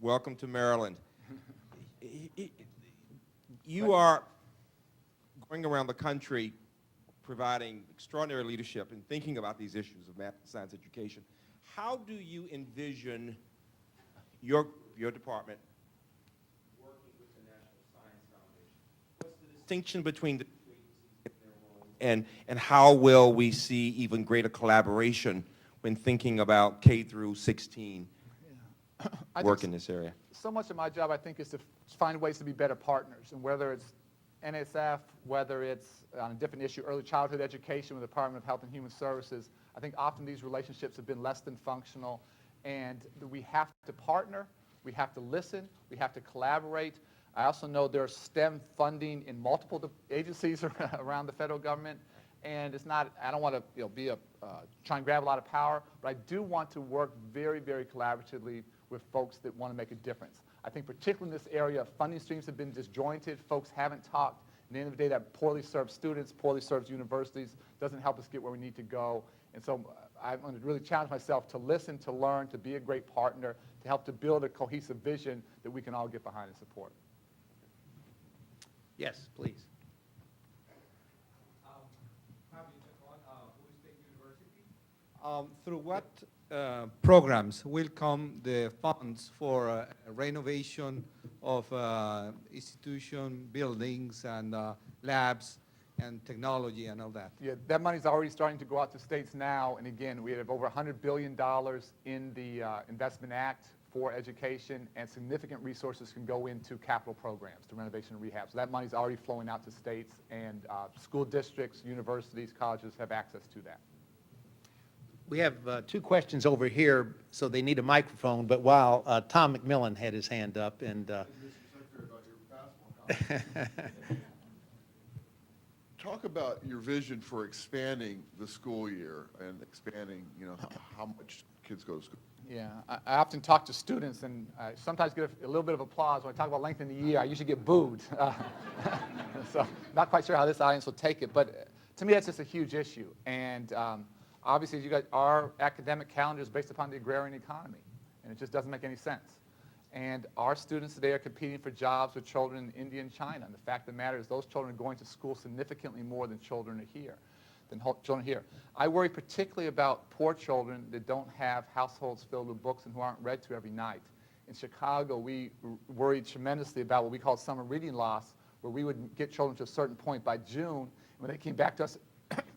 welcome to Maryland. You are going around the country providing extraordinary leadership in thinking about these issues of math and science education. How do you envision your department working with the National Science Foundation? What's the distinction between the two agencies and how will we see even greater collaboration when thinking about K through 16 work in this area? So much of my job, I think, is to find ways to be better partners, and whether it's NSF, whether it's on a different issue, early childhood education with the Department of Health and Human Services, I think often these relationships have been less than functional, and we have to partner, we have to listen, we have to collaborate. I also know there's STEM funding in multiple agencies around the federal government, and it's not, I don't want to try and grab a lot of power, but I do want to work very, very collaboratively with folks that want to make a difference. I think particularly in this area, funding streams have been disjointed, folks haven't talked. At the end of the day, that poorly served students, poorly served universities, doesn't help us get where we need to go. And so I'm going to really challenge myself to listen, to learn, to be a great partner, to help to build a cohesive vision that we can all get behind and support. Yes, please. Through what programs will come the funds for renovation of institution buildings and labs and technology and all that? Yeah, that money's already starting to go out to states now, and again, we have over $100 billion in the Investment Act for education, and significant resources can go into capital programs, to renovation and rehab. So that money's already flowing out to states, and school districts, universities, colleges have access to that. We have two questions over here, so they need a microphone, but while Tom McMillan had his hand up, and talk about your vision for expanding the school year and expanding, how much kids go to school. Yeah, I often talk to students, and I sometimes get a little bit of applause. When I talk about lengthening the year, I usually get booed. So not quite sure how this audience will take it, but to me that's just a huge issue. And obviously, you guys, our academic calendar is based upon the agrarian economy, and it just doesn't make any sense. And our students today are competing for jobs with children in India and China. And the fact of the matter is those children are going to school significantly more than children are here. I worry particularly about poor children that don't have households filled with books and who aren't read to every night. In Chicago, we worried tremendously about what we call summer reading loss, where we would get children to a certain point by June. And when they came back to us,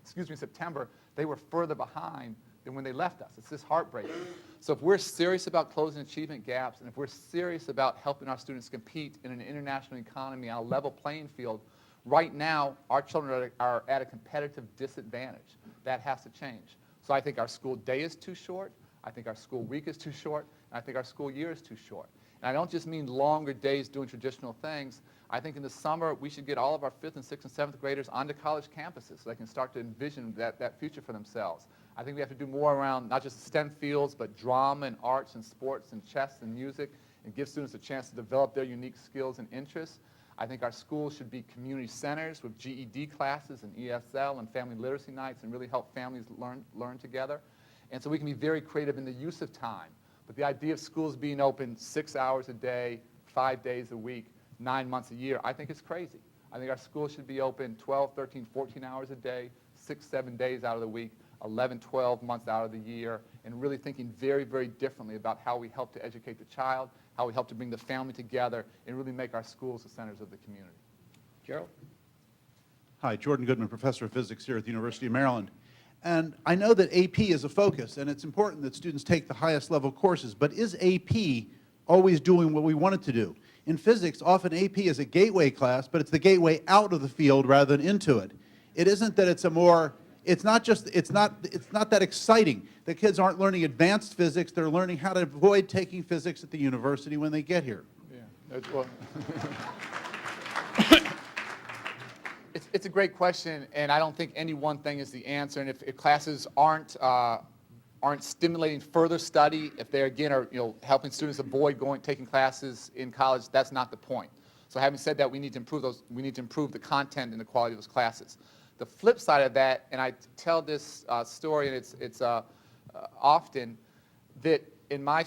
excuse me, in September, they were further behind than when they left us. It's just heartbreaking. So if we're serious about closing achievement gaps, and if we're serious about helping our students compete in an international economy on a level playing field, right now, our children are at a competitive disadvantage. That has to change. So I think our school day is too short. I think our school week is too short. And I think our school year is too short. And I don't just mean longer days doing traditional things. I think in the summer, we should get all of our 5th and 6th and 7th graders onto college campuses so they can start to envision that future for themselves. I think we have to do more around not just STEM fields, but drama and arts and sports and chess and music, and give students a chance to develop their unique skills and interests. I think our schools should be community centers with GED classes and ESL and family literacy nights and really help families learn together. And so we can be very creative in the use of time. But the idea of schools being open 6 hours a day, 5 days a week, 9 months a year, I think it's crazy. I think our schools should be open 12, 13, 14 hours a day, 6, 7 days out of the week, 11, 12 months out of the year, and really thinking very, very differently about how we help to educate the child, how we help to bring the family together, and really make our schools the centers of the community. Gerald? Hi, Jordan Goodman, professor of physics here at the University of Maryland. And I know that AP is a focus, and it's important that students take the highest level courses, but is AP always doing what we want it to do? In physics, often AP is a gateway class, but it's the gateway out of the field rather than into it. It isn't that it's a more, it's not that exciting. The kids aren't learning advanced physics, they're learning how to avoid taking physics at the university when they get here. Yeah, well, it's a great question, and I don't think any one thing is the answer. And if classes aren't stimulating further study, if they again are helping students avoid taking classes in college, that's not the point. So having said that, we need to improve those. We need to improve the content and the quality of those classes. The flip side of that, and I tell this story, and it's often that in my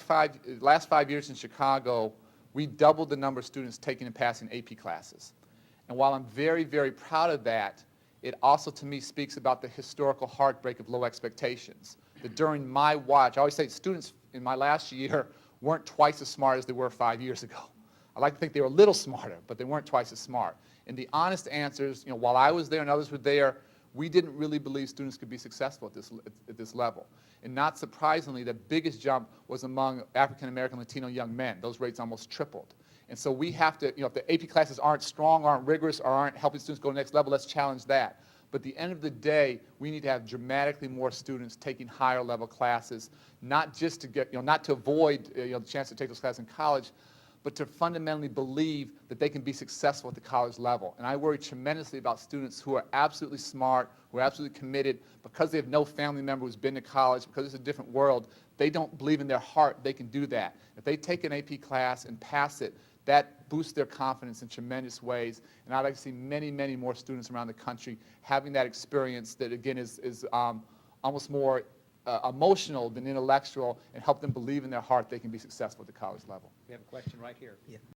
last 5 years in Chicago, we doubled the number of students taking and passing AP classes. And while I'm very, very proud of that, it also to me speaks about the historical heartbreak of low expectations. That during my watch, I always say students in my last year weren't twice as smart as they were 5 years ago. I like to think they were a little smarter, but they weren't twice as smart. And the honest answer is, while I was there and others were there, we didn't really believe students could be successful at this level. And not surprisingly, the biggest jump was among African American Latino young men. Those rates almost tripled. And so we have to, if the AP classes aren't strong, aren't rigorous, or aren't helping students go to the next level, let's challenge that. But at the end of the day, we need to have dramatically more students taking higher level classes, not just to get, not to avoid the chance to take those classes in college, but to fundamentally believe that they can be successful at the college level. And I worry tremendously about students who are absolutely smart, who are absolutely committed, because they have no family member who's been to college, because it's a different world, they don't believe in their heart they can do that. If they take an AP class and pass it, that boosts their confidence in tremendous ways. And I'd like to see many, many more students around the country having that experience that, again, is almost more emotional than intellectual, and help them believe in their heart they can be successful at the college level. We have a question right here.